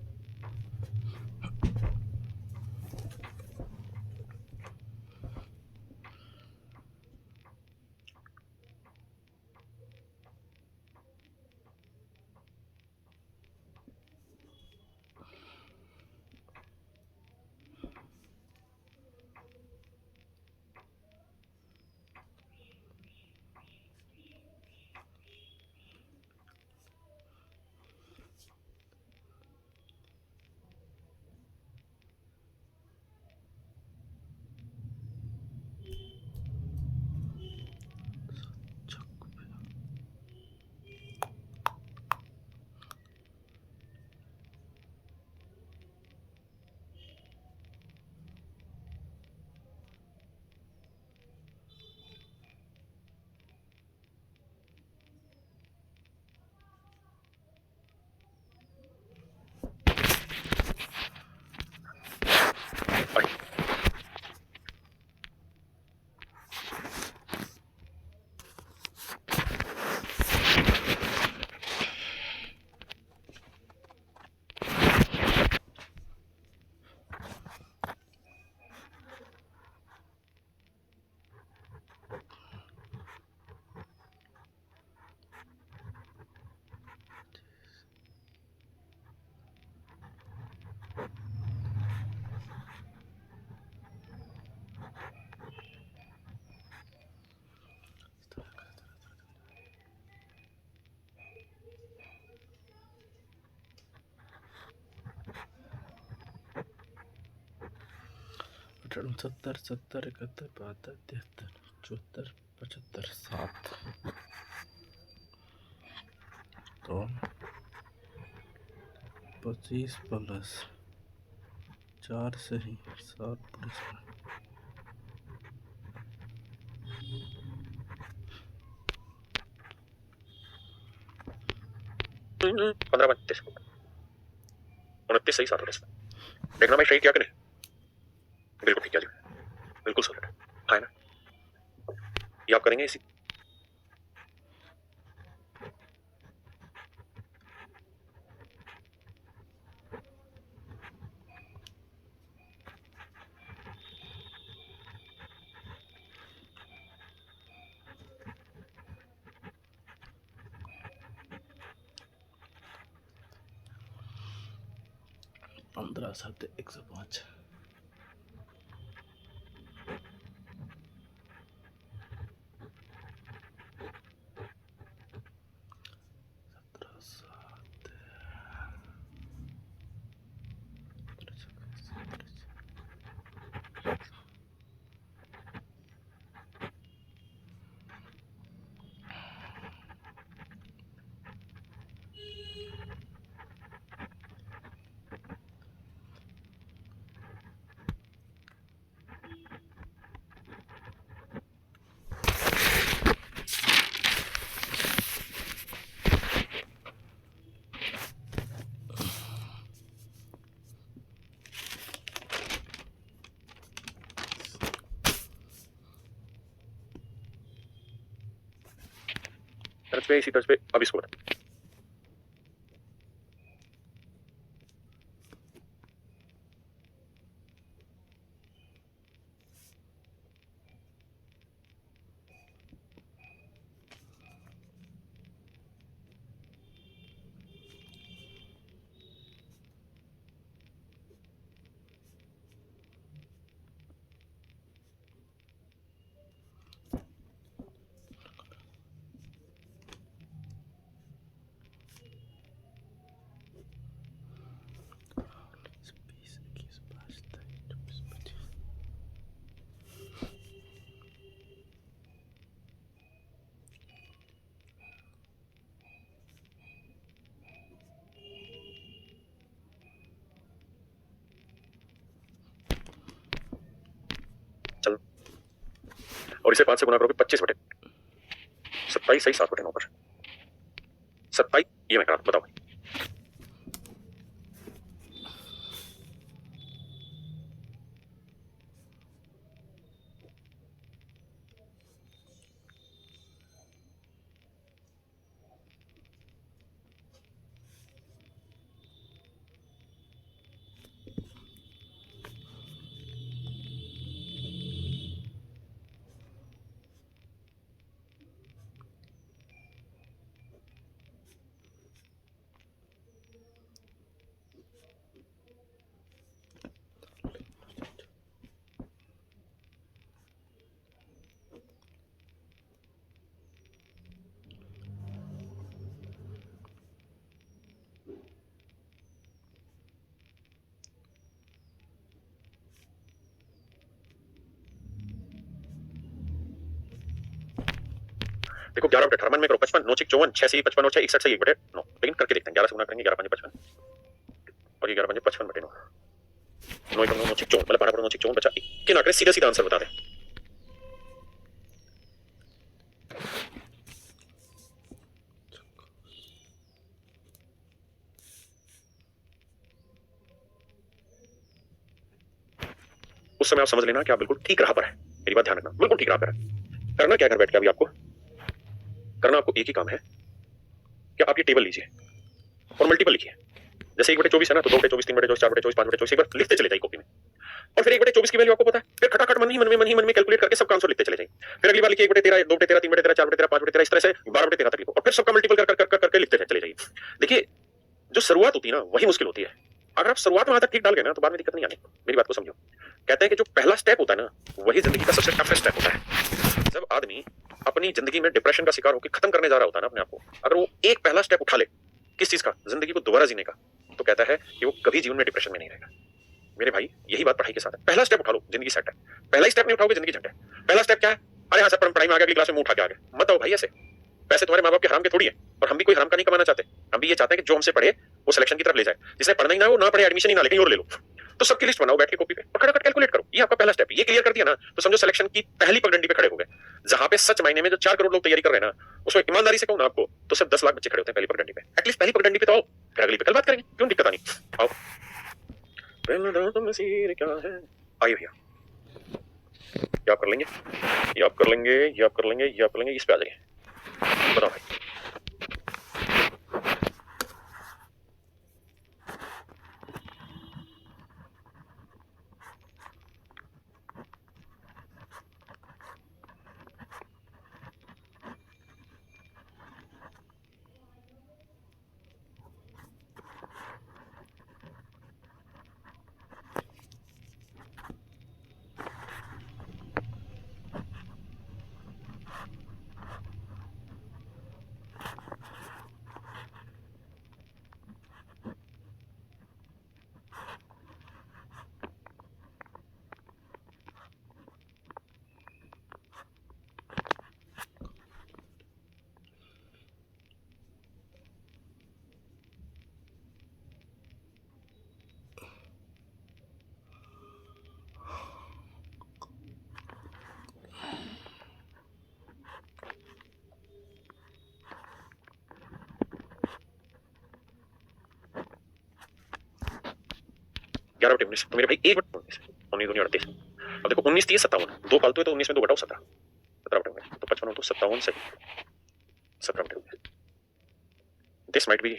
सत्तर 70 71 72 73 74 75 7 तो 25 प्लस 4 सही 7 प्लस 15 32 29 सही 7 देखना भाई सही क्या करें। बिल्कुल ठीक है, बिल्कुल सॉलिड है ना। ये आप करेंगे इसी। पंद्रह 7 105 तरफ पे इसी तरफ पे अब इसको बता। चल, और इसे 5 से गुना करोगे 25/27 सही 7/9 पर 27 ये मैं करा बताओ भाई। देखो 11/18 में करो 55 9 6 54 6 से 55 और 6 61 से 1/9 लेकिन करके देखते हैं 11 से गुना करेंगे 11 5 55 और ये 11 5 55/9 9 9 9 6 54 मतलब 12 9 6 54 बचा के ना करें सीधा सीधा आंसर बता दें। उस समय आप समझ लेना कि आप बिल्कुल ठीक राह पर है। मेरी बात ध्यान रखना, बिल्कुल ठीक राह पर है। करना क्या घर बैठ के अभी आपको करना आपको एक ही काम है कि आप ये टेबल लीजिए और मल्टीपल लिखिए। जैसे 1/24 है ना तो 2/24 3/24 4/24 5/24 एक बार लिखते चले जाइए कॉपी में और फिर 1/24 की वैल्यू आपको पता है फिर खटाखट मन में कैलकुलेट करके सबका आंसर लिखते चले जाइए। फिर अगली बार लिखिए 1/13 2/13 3/13 4/13 5/13 इस तरह से 12/13 तक लिखो और फिर सबका मल्टीपल करके लिखते चले जाइए। देखिए जो शुरुआत होती है ना वही मुश्किल होती है। अगर आप शुरुआत में वहां तक ठीक डाल गए ना तो बाद में दिक्कत नहीं आनी। मेरी बात को समझो। कहते हैं कि जो पहला स्टेप होता है ना वही जिंदगी का सबसे टफेस्ट स्टेप होता है। जब आदमी अपनी जिंदगी में डिप्रेशन का शिकार होकर खत्म करने जा रहा होता है ना अपने आप को, अगर वो एक पहला स्टेप उठा ले किस चीज का जिंदगी को दोबारा जीने का, तो कहता है कि वो कभी जीवन में डिप्रेशन में नहीं रहेगा। मेरे भाई यही बात पढ़ाई के साथ है। पहला स्टेप उठा लो जिंदगी सेट है। पहला स्टेप नहीं उठाओगे जिंदगी झट है। पहला स्टेप क्या है? अरे हाँ सर पढ़ाई में आ गया अगली क्लास में मुंह उठा के आ गए मत आओ भाई ऐसे। पैसे तुम्हारे माँ बाप के हराम के थोड़ी है और हम भी कोई हराम का नहीं कमाना चाहते। हम भी ये चाहते हैं कि जो हमसे पढ़े वो सिलेक्शन की तरफ ले जाए। जिसने पढ़ना ही ना हो ना पढ़े एडमिशन ही ना ले कहीं और ले लो। तो सबकी लिस्ट बनाओ बैठ के कॉपी पे और खटाखट कैलकुलेट करो। ये आपका पहला स्टेप है। ये क्लियर कर दिया ना तो समझो सिलेक्शन की पहली पगडंडी पे खड़े हो गए। जहां पे सच मायने में जो 4 करोड़ लोग तैयारी कर रहे हैं ना उसमें ईमानदारी से कहूं ना आपको तो सिर्फ 10 लाख बच्चे खड़े होते हैं पहली पगडंडी पे। एटलीस्ट पहली पगडंडी पे तो आओ फिर अगली पे कल बात करेंगे क्यों दिक्कत आनी। आओ क्या है आइए भैया ये आप कर लेंगे ये आप कर लेंगे ये आप कर लेंगे ये आप कर लेंगे इस पे आ जाइए बताओ भाई। ग्यारह बटे 19 तो मेरे भाई 1/19 19 दूनी 38। अब देखो 19 30 57 दो फालतू है तो 19 में 2 घटाओ 17 17 बटे 19 तो 55 तो 57 सही 17 बटे 19 दिस माइट बी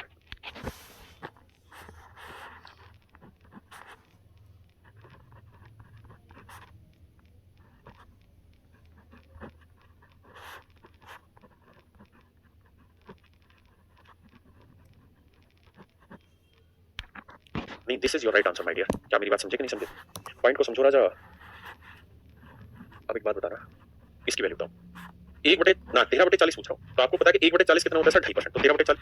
नहीं this is your right answer my dear. क्या मेरी बात समझे कि नहीं समझे पॉइंट को समझो राजा। अब एक बात बता रहा इसकी वैल्यू बताओ 13/40 पूछ रहा हूँ तो आपको पता है कि 1/40 कितना होता है सर 2.5% तो 13/40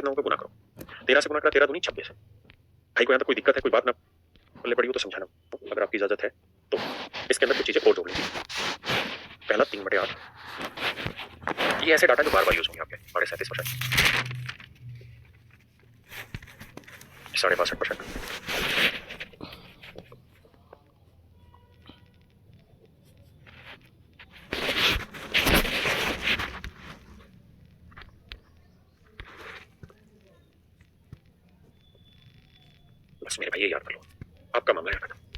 कितना होगा गुना करो। 13 से गुना करा 13 दूनी 26 है। भाई को यहाँ तक कोई दिक्कत है, कोई बात ना पल्ले पड़ी हो तो समझाना, अगर आपकी इजाजत है तो इसके अंदर कुछ चीजें और जोड़ लीजिए। पहला 3/8, ये ऐसे डाटा जो बार बार यूज होंगे आपके 37.5%, 62.5%, बस मेरे भाई ये याद कर लो, आपका मामला है खत्म।